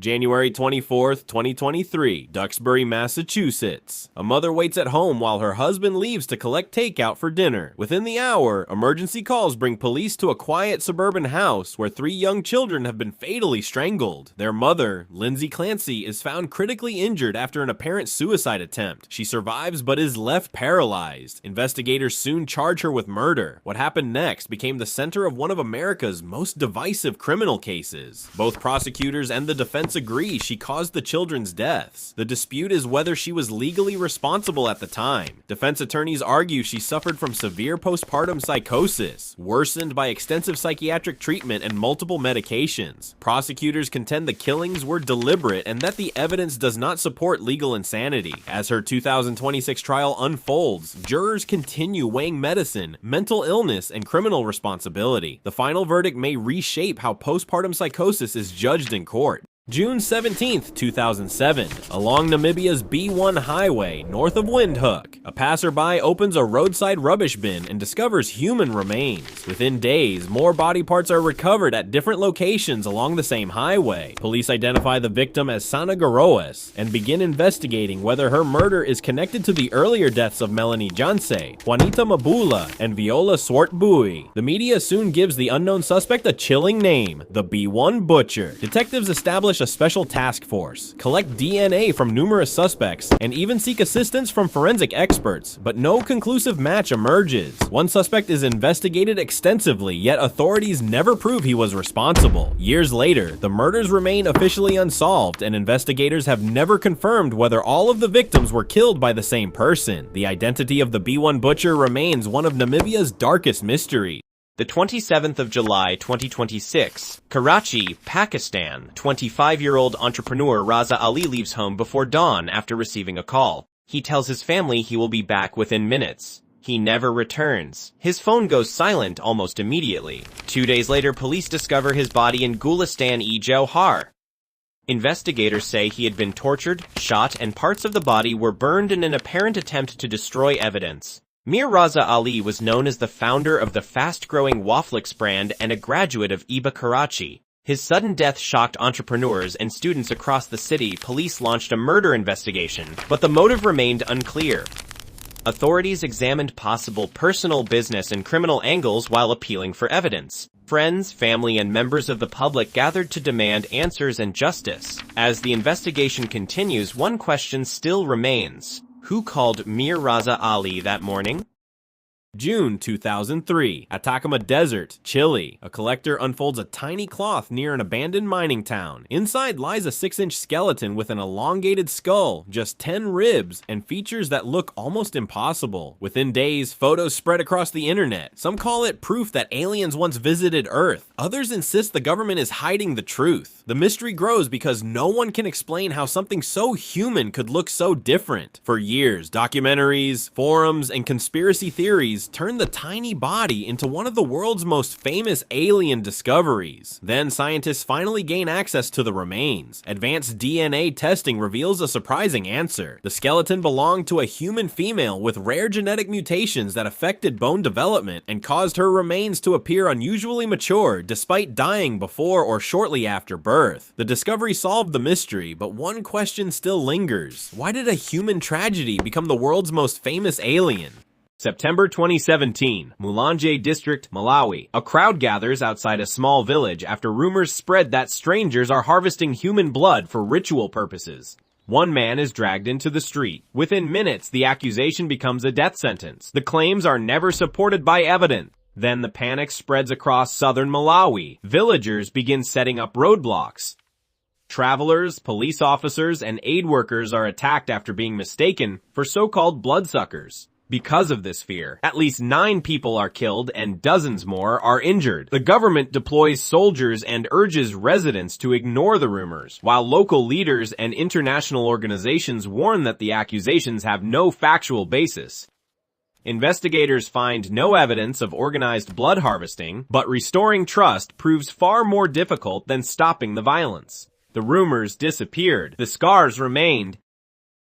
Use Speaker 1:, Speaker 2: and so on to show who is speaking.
Speaker 1: January 24th, 2023, Duxbury, Massachusetts. A mother waits at home while her husband leaves to collect takeout for dinner. Within the hour, emergency calls bring police to a quiet suburban house where 3 young children have been fatally strangled. Their mother, Lindsay Clancy, is found critically injured after an apparent suicide attempt. She survives but is left paralyzed. Investigators soon charge her with murder. What happened next became the center of one of America's most divisive criminal cases. Both prosecutors and the defense agree she caused the children's deaths. The dispute is whether she was legally responsible at the time. Defense attorneys argue she suffered from severe postpartum psychosis, worsened by extensive psychiatric treatment and multiple medications. Prosecutors contend the killings were deliberate and that the evidence does not support legal insanity. As her 2026 trial unfolds, jurors continue weighing medicine, mental illness, and criminal responsibility. The final verdict may reshape how postpartum psychosis is judged in court. June 17, 2007, along Namibia's B1 highway north of Windhoek, a passerby opens a roadside rubbish bin and discovers human remains. Within days, more body parts are recovered at different locations along the same highway. Police identify the victim as Sana Garoas and begin investigating whether her murder is connected to the earlier deaths of Melanie Janse, Juanita Mabula, and Viola Swartbooi. The media soon gives the unknown suspect a chilling name, the B1 Butcher. Detectives establish a special task force, collect DNA from numerous suspects, and even seek assistance from forensic experts, but no conclusive match emerges. One suspect is investigated extensively, yet authorities never prove he was responsible. Years later, the murders remain officially unsolved, and investigators have never confirmed whether all of the victims were killed by the same person. The identity of the B1 Butcher remains one of Namibia's darkest mysteries.
Speaker 2: The 27th of July, 2026, Karachi, Pakistan. 25-year-old entrepreneur Raza Ali leaves home before dawn after receiving a call. He tells his family he will be back within minutes. He never returns. His phone goes silent almost immediately. 2 days later, police discover his body in Gulistan-e-Jauhar. Investigators say he had been tortured, shot, and parts of the body were burned in an apparent attempt to destroy evidence. Mir Raza Ali was known as the founder of the fast-growing Wafflix brand and a graduate of IBA Karachi. His sudden death shocked entrepreneurs and students across the city. Police launched a murder investigation, but the motive remained unclear. Authorities examined possible personal, business, and criminal angles while appealing for evidence. Friends, family, and members of the public gathered to demand answers and justice. As the investigation continues, one question still remains. Who called Mir Raza Ali that morning?
Speaker 1: June 2003, Atacama Desert, Chile. A collector unfolds a tiny cloth near an abandoned mining town. Inside lies a 6-inch skeleton with an elongated skull, just 10 ribs, and features that look almost impossible. Within days, photos spread across the internet. Some call it proof that aliens once visited Earth. Others insist the government is hiding the truth. The mystery grows because no one can explain how something so human could look so different. For years, documentaries, forums, and conspiracy theories turned the tiny body into one of the world's most famous alien discoveries. Then scientists finally gain access to the remains. Advanced DNA testing reveals a surprising answer. The skeleton belonged to a human female with rare genetic mutations that affected bone development and caused her remains to appear unusually mature despite dying before or shortly after birth. The discovery solved the mystery, but one question still lingers. Why did a human tragedy become the world's most famous alien?
Speaker 2: September 2017, Mulanje District, Malawi. A crowd gathers outside a small village after rumors spread that strangers are harvesting human blood for ritual purposes. One man is dragged into the street. Within minutes, the accusation becomes a death sentence. The claims are never supported by evidence. Then the panic spreads across southern Malawi. Villagers begin setting up roadblocks. Travelers, police officers, and aid workers are attacked after being mistaken for so-called bloodsuckers. Because of this fear, at least 9 people are killed and dozens more are injured. The government deploys soldiers and urges residents to ignore the rumors, while local leaders and international organizations warn that the accusations have no factual basis. Investigators find no evidence of organized blood harvesting, but restoring trust proves far more difficult than stopping the violence. The rumors disappeared, the scars remained,